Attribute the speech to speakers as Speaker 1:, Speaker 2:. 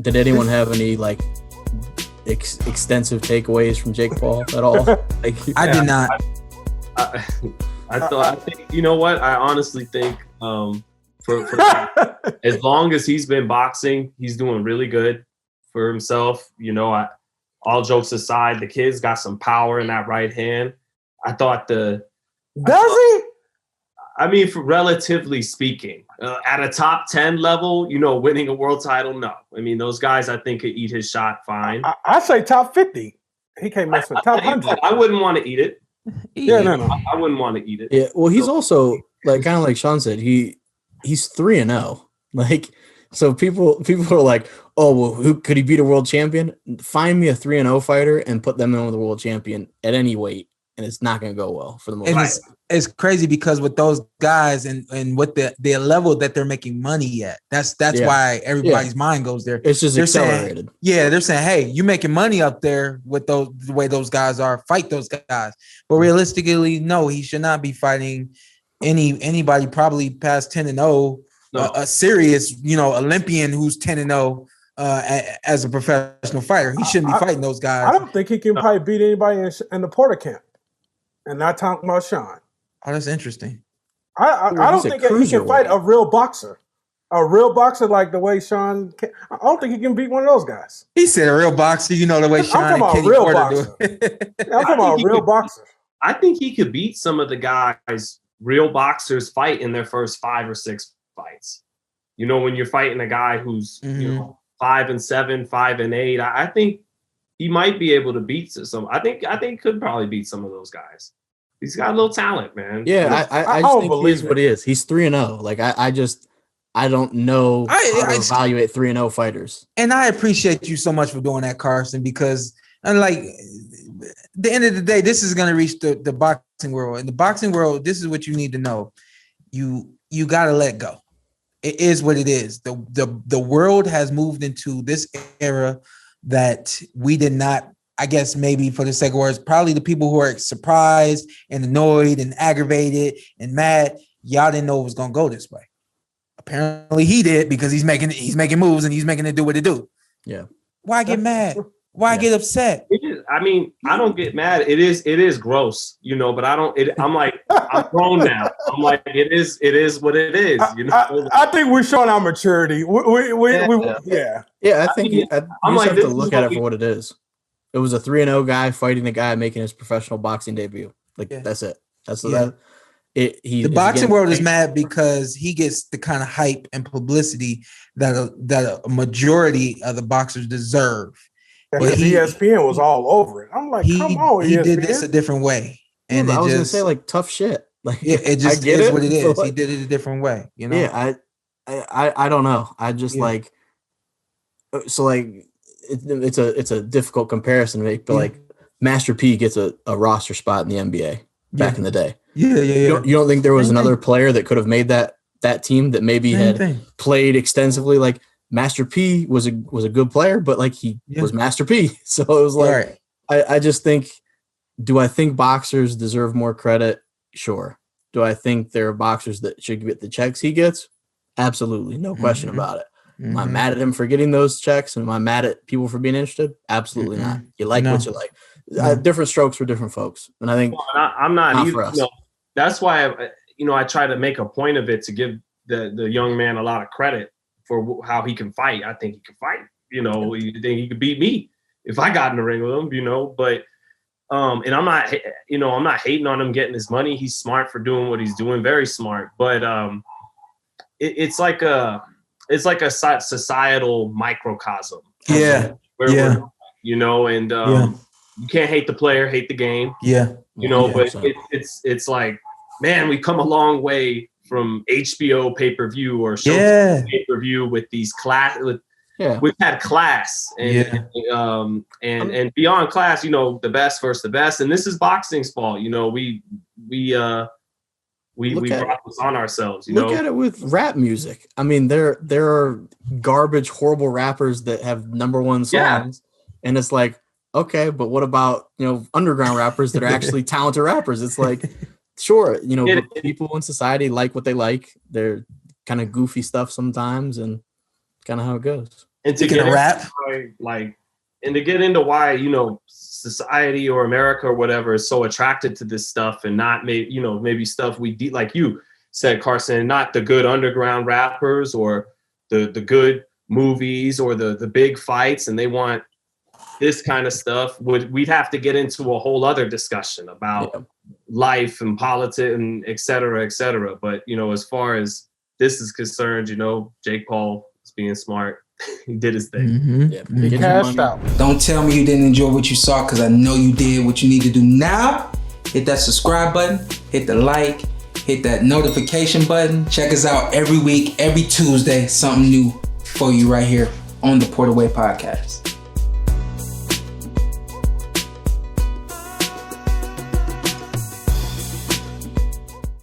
Speaker 1: Did anyone have any like extensive takeaways from Jake Paul at all? Like,
Speaker 2: I did not.
Speaker 3: I think, you know what? I honestly think for as long as he's been boxing, he's doing really good for himself. You know, all jokes aside, the kid's got some power in that right hand. I thought
Speaker 4: Does he?
Speaker 3: I mean, relatively speaking, at a top 10 level, you know, winning a world title, no. I mean, those guys, I think, could eat his shot fine.
Speaker 4: I say top 50. He can't mess with top 100.
Speaker 3: I wouldn't want to eat it.
Speaker 4: Yeah, no.
Speaker 3: I wouldn't want to eat it.
Speaker 1: Yeah, well, he's also like kind of like Shawn said, he's 3-0. Like, so people are like, oh, well, who could he beat a world champion? Find me a 3-0 fighter and put them in with a world champion at any weight, and it's not going to go well for the most part.
Speaker 2: It's crazy because with those guys and with the level that they're making money at, that's why everybody's mind goes there.
Speaker 1: It's just accelerated.
Speaker 2: They're saying, hey, you making money up there with the way those guys are. Fight those guys. But realistically, no, he should not be fighting anybody probably past 10-0. No. A serious, Olympian who's 10-0 as a professional fighter. He shouldn't be fighting those guys.
Speaker 4: I don't think he can probably beat anybody in the Porter camp. And not talking about Shawn.
Speaker 2: Oh, that's interesting.
Speaker 4: I don't think he can fight a real boxer. A real boxer like the way Shawn can. I don't think he can beat one of those guys.
Speaker 2: He said a real boxer, the way Shawn and Kenny Porter do it.
Speaker 4: I'm talking about a real boxer.
Speaker 3: I think he could beat some of the guys real boxers fight in their first 5 or 6 fights. You know, when you're fighting a guy who's 5-7, 5-8, I think he might be able to beat some. I think he could probably beat some of those guys. He's got a little talent, man.
Speaker 1: Yeah, I just think he is what he is. He's 3-0. Like I don't know how to evaluate 3-0 fighters.
Speaker 2: And I appreciate you so much for doing that, Carson, because unlike the end of the day, this is going to reach the boxing world. In the boxing world, this is what you need to know. You got to let go. It is what it is. The world has moved into this era that we did not, I guess maybe for the sake of words, probably the people who are surprised and annoyed and aggravated and mad, y'all didn't know it was going to go this way. Apparently he did because he's making moves and he's making it do what it do.
Speaker 1: Yeah.
Speaker 2: Why get mad? Why get upset?
Speaker 3: I mean, I don't get mad. It is gross, but I'm like, I'm grown now. I'm like, it is what it is.
Speaker 4: I think we're showing our maturity. Yeah.
Speaker 1: I think you have to look at it for what it is. It was a 3-0 guy fighting the guy making his professional boxing debut. That's it. The
Speaker 2: boxing world is mad because he gets the kind of hype and publicity that a majority of the boxers deserve.
Speaker 4: But ESPN was all over it. I'm like, come on,
Speaker 2: he did this a different way, and
Speaker 1: I was gonna say like tough shit. Like
Speaker 2: it just is what it is. He did it a different way,
Speaker 1: Yeah, I don't know. I just like so like it's a difficult comparison to make, but like Master P gets a roster spot in the NBA back in the day.
Speaker 2: Yeah.
Speaker 1: You don't think there was another player that could have made that team that maybe had played extensively? Like Master P was a good player, but like he was Master P. So it was like, I just think, do I think boxers deserve more credit? Sure. Do I think there are boxers that should get the checks he gets? Absolutely. No question about it. Am I mad at him for getting those checks? And am I mad at people for being interested? Absolutely not. You like what you like. Different strokes for different folks. And I think
Speaker 3: I'm not either. That's why I try to make a point of it to give the young man a lot of credit for how he can fight. I think he can fight. You think he could beat me if I got in the ring with him. But and I'm not hating on him getting his money. He's smart for doing what he's doing, very smart. But it's like a societal microcosm.
Speaker 2: And
Speaker 3: you can't hate the player, hate the game. But it's like, man, we've come a long way from HBO pay-per-view or Showtime pay-per-view with these we've had class and beyond class, the best versus the best. And this is boxing's fault. We brought this on ourselves.
Speaker 1: Look at it with rap music. I mean, there are garbage, horrible rappers that have #1 songs, and it's like, okay, but what about underground rappers that are actually talented rappers? It's like, sure, people in society like what they like. They're kind of goofy stuff sometimes, and kind of how it goes.
Speaker 3: And to get rap, and to get into why, you know, society or America or whatever is so attracted to this stuff and not maybe stuff like you said, Carson, not the good underground rappers or the good movies or the big fights, and they want this kind of stuff. We'd have to get into a whole other discussion about life and politics and et cetera. But, you know, as far as this is concerned, you know, Jake Paul is being smart. He did his thing.
Speaker 2: Mm-hmm. He cashed out. Don't tell me you didn't enjoy what you saw, because I know you did. What you need to do now, hit that subscribe button, hit the like, hit that notification button. Check us out every week, every Tuesday, something new for you right here on the Porter Way Podcast.